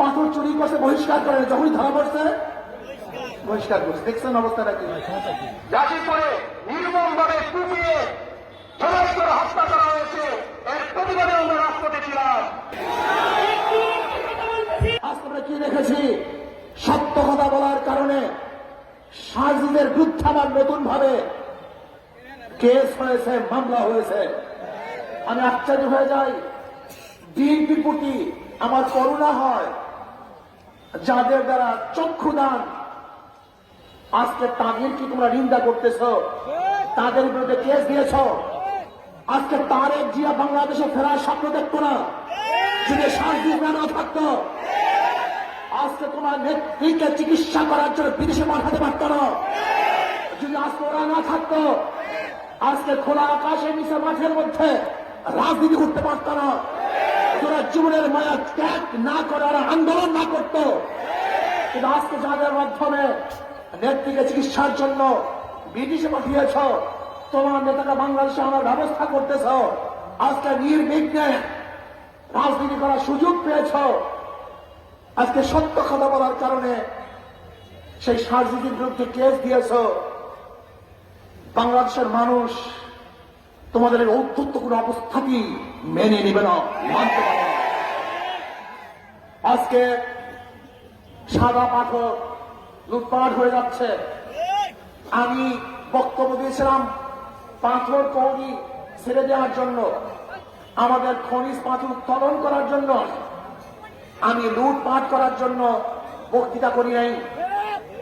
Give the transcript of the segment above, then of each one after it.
পাথর চুরি করছে বহিষ্কার করে, যখনই ধরা পড়ছে বহিষ্কার করছে। দেখছেন অবস্থাটা কি? গাজীপুরে নির্মমভাবে কুপিয়ে ধরাই করে হত্যা করা হয়েছে, এর প্রতিবাদে আমরা রাজপথে ছিলাম। আজকে আমরা কি দেখেছি? সত্য কথা বলার কারণে সাজিদের বিরুদ্ধে আবার নতুন ভাবে কেস হয়েছে, মামলা হয়েছে। আমি আশ্চর্য হয়ে যাই। বিএনপির প্রতি আমার করুণা হয়, যাদের দ্বারা চক্ষুদান, আজকে তাদের কি তোমরা নিন্দা করতেছ, তাদের বিরুদ্ধে কেস দিয়েছ। আজকে তারেক জিয়া বাংলাদেশে ফেরার স্বপ্ন দেখতো না, যদি সাজিদ না থাকতো। আজকে তোমার নেত্রীকে চিকিৎসা করার জন্য বিদেশে পাঠাতে পারত না, যদি আজকে ওরা না থাকতো। আজকে খোলা আকাশের নিচে মাঠের মধ্যে রাজনীতি করতে পারত না, তোরা জীবনের মায়া ত্যাগ না করে ওরা আন্দোলন না করত। কিন্তু আজকে যাদের মাধ্যমে নেত্রীকে চিকিৎসার জন্য বিদেশে পাঠিয়েছ, তোমার নেতারা বাংলাদেশে আমার ব্যবস্থা করতেছ, আজকে নির্বিঘ্নে রাজনীতি করার সুযোগ পেয়েছ। আজকে সত্য কথা বলার কারণে সেই সাজিদের বিরুদ্ধে কেস দিয়েছ। বাংলাদেশের মানুষ তোমাদের এই ঔদ্ধত্যপূর্ণ অবস্থাকেই মেনে নিবে না, মানতে পারে না। আজকে সাদা পাথর লুটপাট হয়ে যাচ্ছে। আমি বক্তব্য দিয়েছিলাম পাথর কৌড়ি ছেড়ে দেওয়ার জন্য, আমাদের খনিজ পাথর উত্তোলন করার জন্য। আমি লুটপাট করার জন্য বক্তৃতা করি নাই।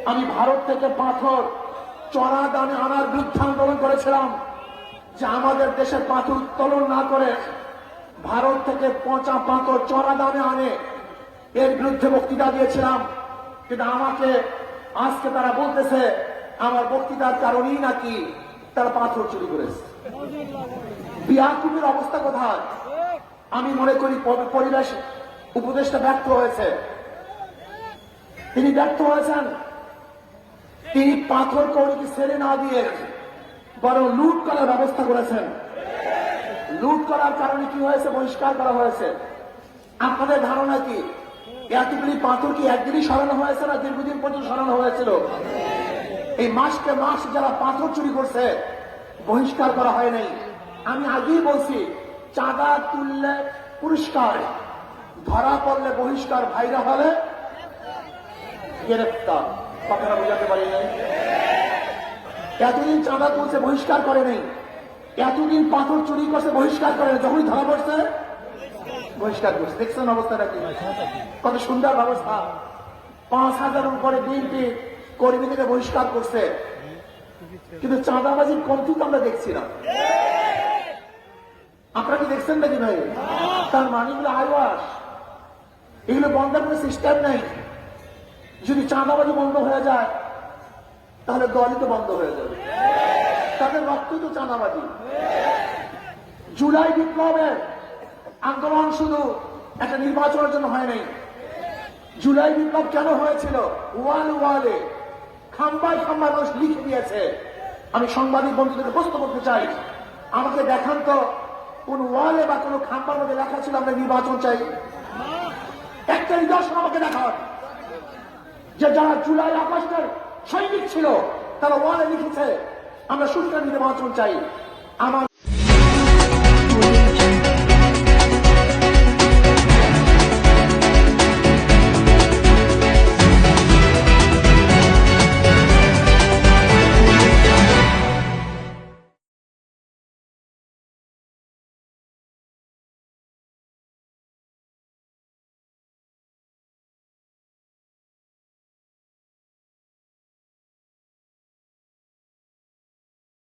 আমি ভারত থেকে পাথর চড়া দামে আনার বিরুদ্ধে আন্দোলন করেছিলাম, যে আমাদের দেশের পাথর উত্তোলন না করে ভারত থেকে পচা পাথর চড়া দামে আনে, এর বিরুদ্ধে বক্তৃতা দিয়েছিলাম। কিন্তু আমাকে আজকে তারা বলতেছে আমার বক্তৃতার কারণেই নাকি তারা পাথর চুরি করেছে। বিয়াকুবের অবস্থা কোথায়? আমি মনে করি পরিবেশ উপদেষ্টা ব্যর্থ হয়েছে। তিনি ব্যর্থ হয়েছেন। তিনি পাথর কৌড়িকে ছেড়ে না দিয়ে বরং লুট করার ব্যবস্থা করেছেন। লুট করার কারণে কি হয়েছে? বহিষ্কার করা হয়েছে। আপনাদের ধারণা কি এতগুলি পাথর কি একদিনই সরানো হয়েছে না দীর্ঘদিন পর্যন্ত সরানো হয়েছিল? এই মাসকে মাস যারা পাথর চুরি করছে বহিষ্কার করা হয় নাই। আমি আগেই বলছি, চাঁদা তুললে পুরস্কার, ধরা পড়লে বহিষ্কার, ভাইরা হলে গ্রেফতার। কথাটা বোঝাতে পারি নাই? এতদিন চাঁদা তুলছে বহিষ্কার করে নেই, এতদিন পাথর চুরি করছে বহিষ্কার করে, যখনই ধরা পড়ছে বহিষ্কার করছে। দেখছেন অবস্থাটা কি? কত সুন্দর ব্যবস্থা। 5,000 উপরে বিএনপি কর্মীদের বহিষ্কার করছে, কিন্তু চাঁদাবাজির কমতি তো আমরা দেখছি না। আপনারা কি দেখছেন নাকি ভাই? তার মানিগুলো আইওয়াস, এগুলো বন্ধ করে সিস্টেম নেই। যদি চাঁদাবাজি বন্ধ হয়ে যায় তাহলে দলই তো বন্ধ হয়ে যাবে, তাদের রক্ত তো চাঁদাবাজি। জুলাই বিপ্লবের আন্দোলন শুধু একটা নির্বাচনের জন্য হয় নাই। জুলাই বিপ্লব কেন হয়েছিল? ওয়ালে খাম্বায় খাম্বায় মানুষ লিখে দিয়েছে। আমি সাংবাদিক বন্ধুদেরকে প্রশ্ন করতে চাই, আমাকে দেখান তো কোন ওয়ালে বা কোন খাম্বার মধ্যে লেখা ছিল আমরা নির্বাচন চাই? একটা নিদর্শন আমাকে দেখান যে যারা জুলাই আগস্টের সৈনিক ছিল তারা ওয়ালে লিখেছে আমরা সুষ্ঠু নির্বাচন চাই। আমার